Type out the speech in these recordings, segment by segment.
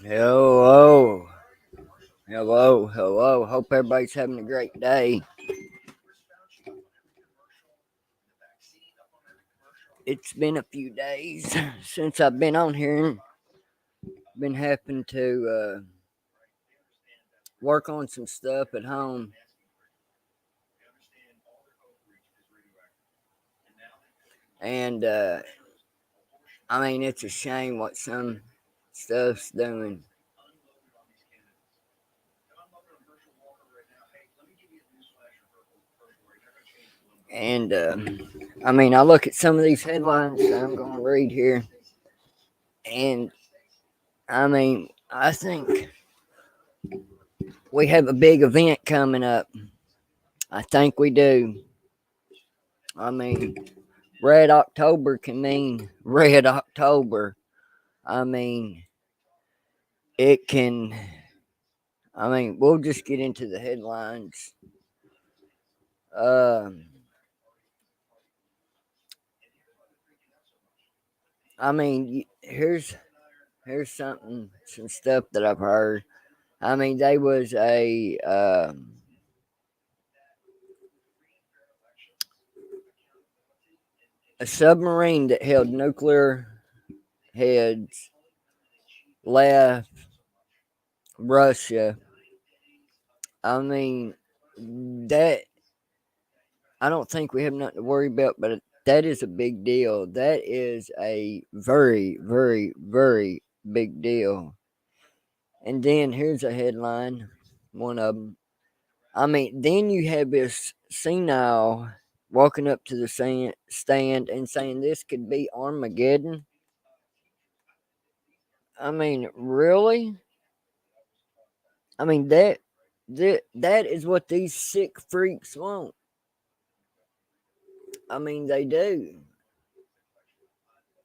Hello, hello. Hope everybody's having a great day. It's been a few days since I've been on here and been having to work on some stuff at home. And I mean, it's a shame what some stuff's doing. And I mean, I look at some of these headlines that I'm going to read here. And I mean, I think we have a big event coming up. I think we do. I mean, Red October can mean Red October. I mean, it can. I mean, we'll just get into the headlines. Um, I mean, here's some stuff that I've heard. I mean, they was a submarine that held nuclear heads left Russia. I mean, that I don't think we have nothing to worry about, but that is a big deal. That is a very, very, very big deal. And then here's a headline, one of them. I mean, then you have this senile walking up to the stand and saying this could be Armageddon. I mean, really? I mean that is what these sick freaks want. I mean, they do.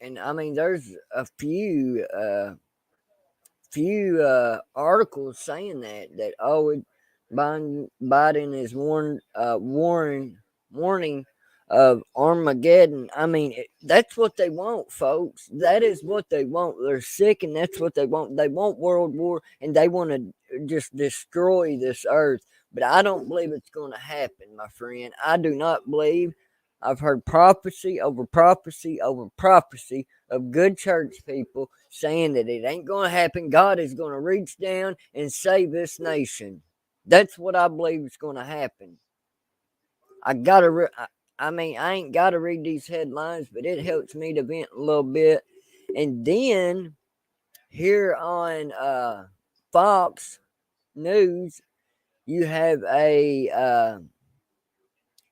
And I mean, there's a few articles saying that Biden is warning of Armageddon. I mean, that's what they want, folks. That is what they want. They're sick, and that's what they want. They want World War, and they want to just destroy this earth. But I don't believe it's going to happen, my friend. I do not believe. I've heard prophecy over prophecy over prophecy of good church people saying that it ain't going to happen. God is going to reach down and save this nation. That's what I believe is going to happen. I gotta. I mean, I ain't got to read these headlines, but it helps me to vent a little bit. And then here on Fox News, you have a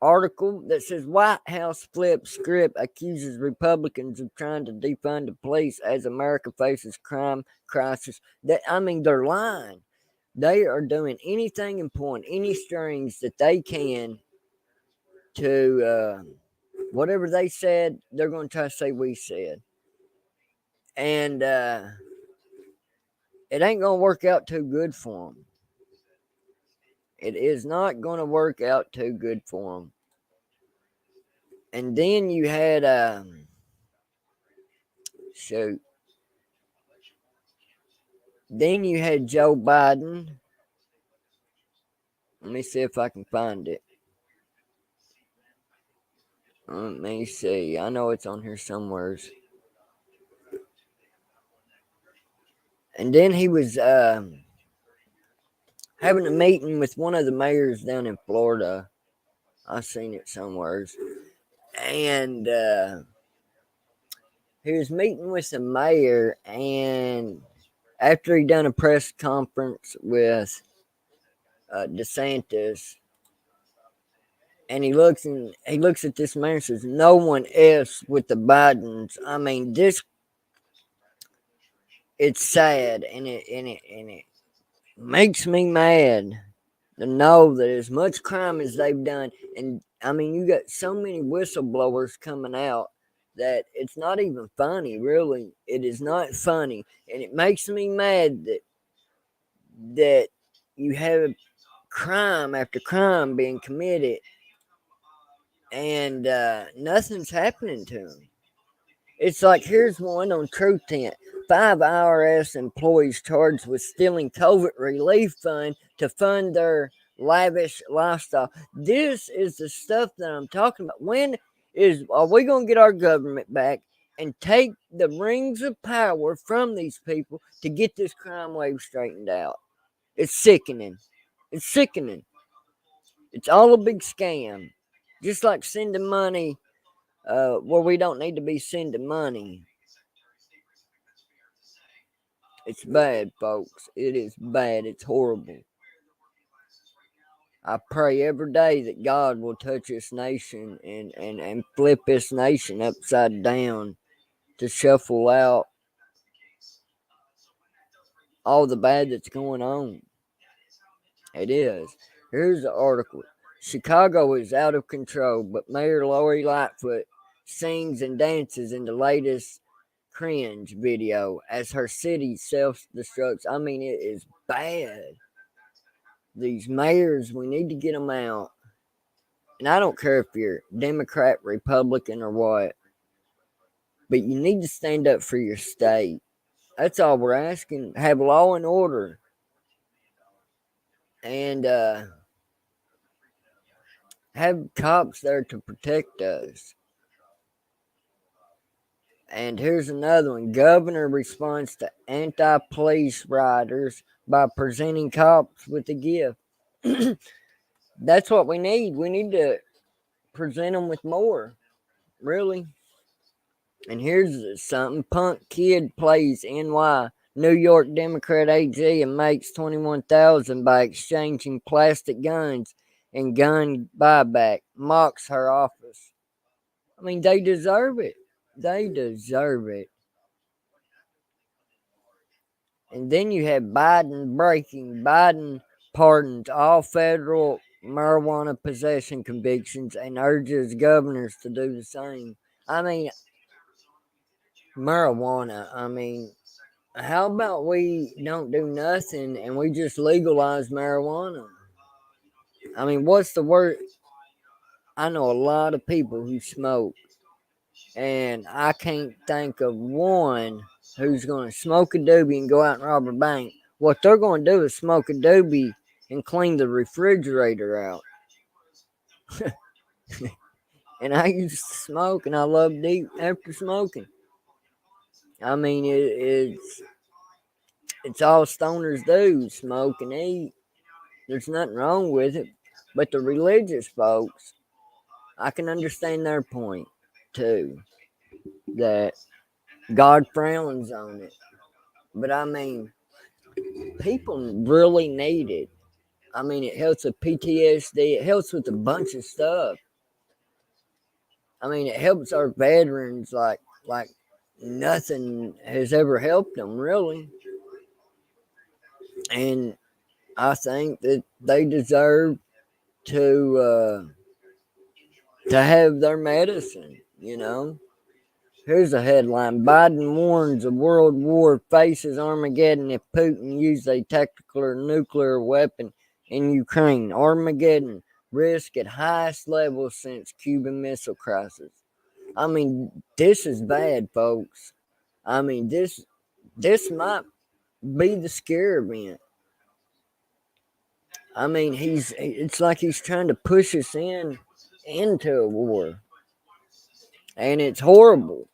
article that says White House flips script, accuses Republicans of trying to defund the police as America faces crime crisis. That I mean, they're lying. They are doing anything and pulling any strings that they can to whatever they said. They're going to try to say we said, and it ain't going to work out too good for them. It is not going to work out too good for them. And then you had shoot. Then you had Joe Biden. Let me see if I can find it. Let me see. I know it's on here somewhere. And then he was having a meeting with one of the mayors down in Florida. I seen it somewhere. And he was meeting with the mayor, and after he done a press conference with DeSantis, and he looks at this mayor and says, "No one else with the Bidens." I mean, this it's sad, and it makes me mad to know that as much crime as they've done, and I mean, you got so many whistleblowers coming out that it's not even funny. Really, it is not funny, and it makes me mad that you have crime after crime being committed, and nothing's happening to them. It's like here's one on Truth Tent. 5 IRS employees charged with stealing COVID relief fund to fund their lavish lifestyle. This is the stuff that I'm talking about. When are we going to get our government back and take the rings of power from these people to get this crime wave straightened out? It's sickening. It's sickening. It's all a big scam. Just like sending money where we don't need to be sending money. It's bad, folks. It is bad. It's horrible. I pray every day that God will touch this nation and flip this nation upside down to shuffle out all the bad that's going on. It is. Here's the article. Chicago is out of control, but Mayor Lori Lightfoot sings and dances in the latest cringe video as her city self-destructs. I mean, it is bad. These mayors, we need to get them out. And I don't care if you're Democrat, Republican, or what, but you need to stand up for your state. That's all we're asking. Have law and order. And have cops there to protect us. And here's another one. Governor responds to anti-police rioters by presenting cops with a gift. That's what we need. We need to present them with more. Really. And here's something. Punk kid plays NY New York Democrat AG and makes $21,000 by exchanging plastic guns and gun buyback. Mocks her office. I mean, they deserve it. They deserve it. And then you have Biden breaking. Biden pardons all federal marijuana possession convictions and urges governors to do the same. I mean, marijuana. I mean, how about we don't do nothing and we just legalize marijuana? I mean, what's the word? I know a lot of people who smoke, and I can't think of one who's going to smoke a doobie and go out and rob a bank. What they're going to do is smoke a doobie and clean the refrigerator out. And I used to smoke, and I loved to eat after smoking. I mean, it's all stoners do, smoke and eat. There's nothing wrong with it. But the religious folks, I can understand their point too, that God frowns on it. But I mean, people really need it. I mean, it helps with PTSD. It helps with a bunch of stuff. I mean, it helps our veterans like nothing has ever helped them really. And I think that they deserve to have their medicine. You know. Here's a headline. Biden warns a world war faces Armageddon if Putin used a tactical or nuclear weapon in Ukraine. Armageddon risk at highest level since Cuban Missile Crisis. I mean, this is bad, folks. I mean, this might be the scare event. I mean, it's like he's trying to push us into a war. And it's horrible.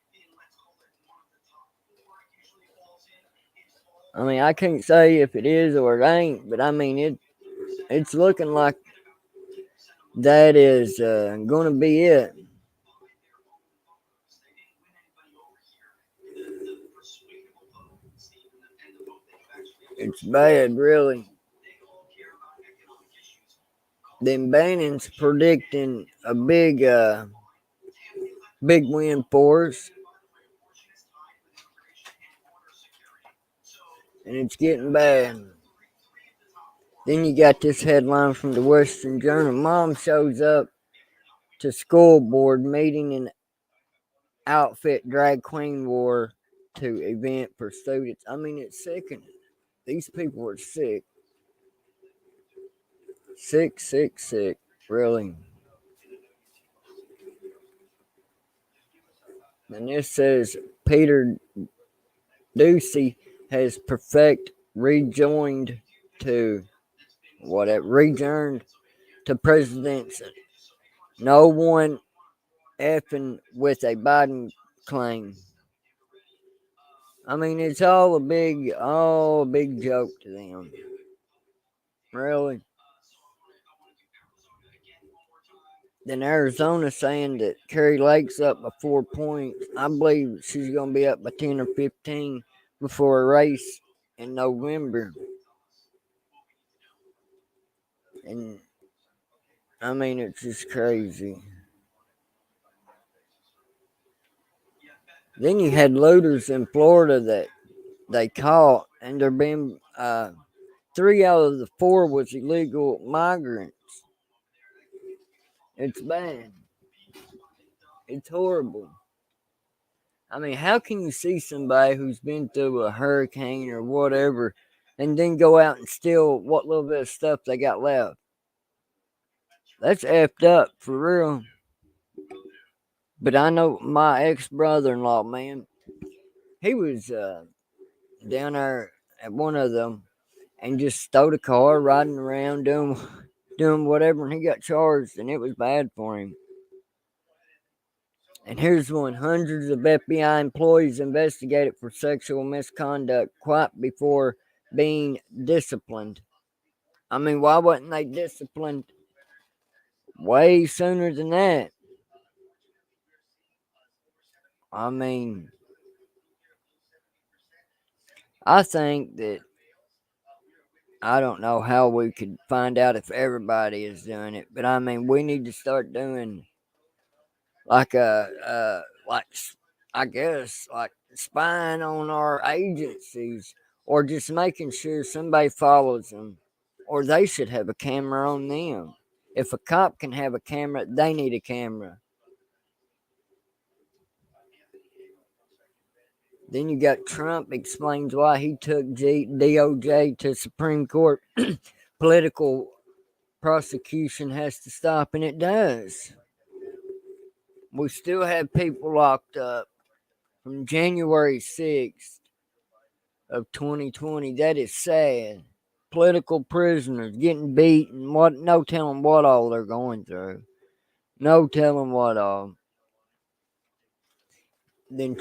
I mean, I can't say if it is or it ain't, but I mean, it's looking like that is going to be it. It's bad, really. Then Bannon's predicting a big win for us. And it's getting bad. Then you got this headline from the Western Journal. Mom shows up to school board meeting in outfit drag queen wore to event for students. I mean, it's sickening. These people are sick. Sick. Really. And this says Peter Ducey has perfect rejoined to whatever rejoined to presidency. No one effing with a Biden claim. I mean, it's all a big joke to them. Really. Then Arizona saying that Kari Lake's up by 4 points. I believe she's going to be up by 10 or 15 before a race in November. And I mean, it's just crazy. Then you had looters in Florida that they caught, and they're being 3 out of the 4 was illegal migrants. It's bad. It's horrible. I mean, how can you see somebody who's been through a hurricane or whatever and then go out and steal what little bit of stuff they got left? That's effed up for real. But I know my ex brother in law, man, he was down there at one of them and just stole a car, riding around, doing whatever, and he got charged, and it was bad for him. And here's one: hundreds of FBI employees investigated for sexual misconduct quite before being disciplined. I mean, why wasn't they disciplined way sooner than that? I mean, I think that I don't know how we could find out if everybody is doing it, but I mean, we need to start doing like like I guess like spying on our agencies, or just making sure somebody follows them, or they should have a camera on them. If a cop can have a camera, they need a camera. Then you got Trump explains why he took DOJ to Supreme Court. Political prosecution has to stop, and it does. We still have people locked up from January 6th of 2020. That is sad. Political prisoners getting beat, and what? No telling what all they're going through. No telling what all. Then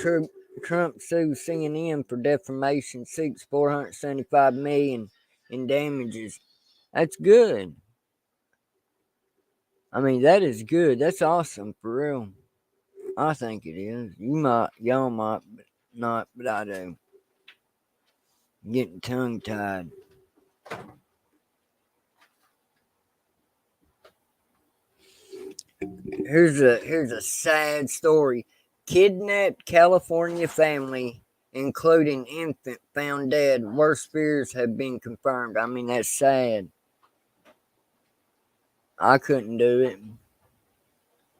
Trump sues CNN for defamation, seeks 475 million in damages. That's good. I mean, that is good. That's awesome for real. I think it is. Y'all might not, but I do. Getting tongue tied. Here's a sad story. Kidnapped California family, including infant, found dead. Worst fears have been confirmed. I mean, that's sad. I couldn't do it.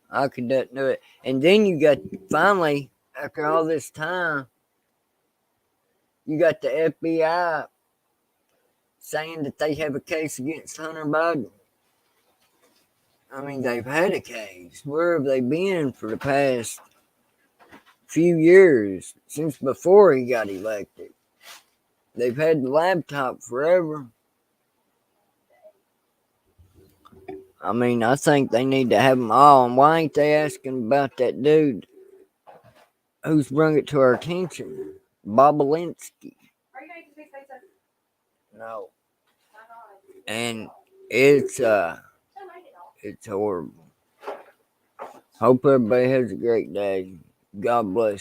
I could not do it. And then you got finally, after all this time, you got the FBI saying that they have a case against Hunter Biden. I mean, they've had a case. Where have they been for the past few years, since before he got elected? They've had the laptop forever. I mean, I think they need to have them all. And why ain't they asking about that dude who's brought it to our attention? Bobolinsky. No. And it's horrible. Hope everybody has a great day. God bless.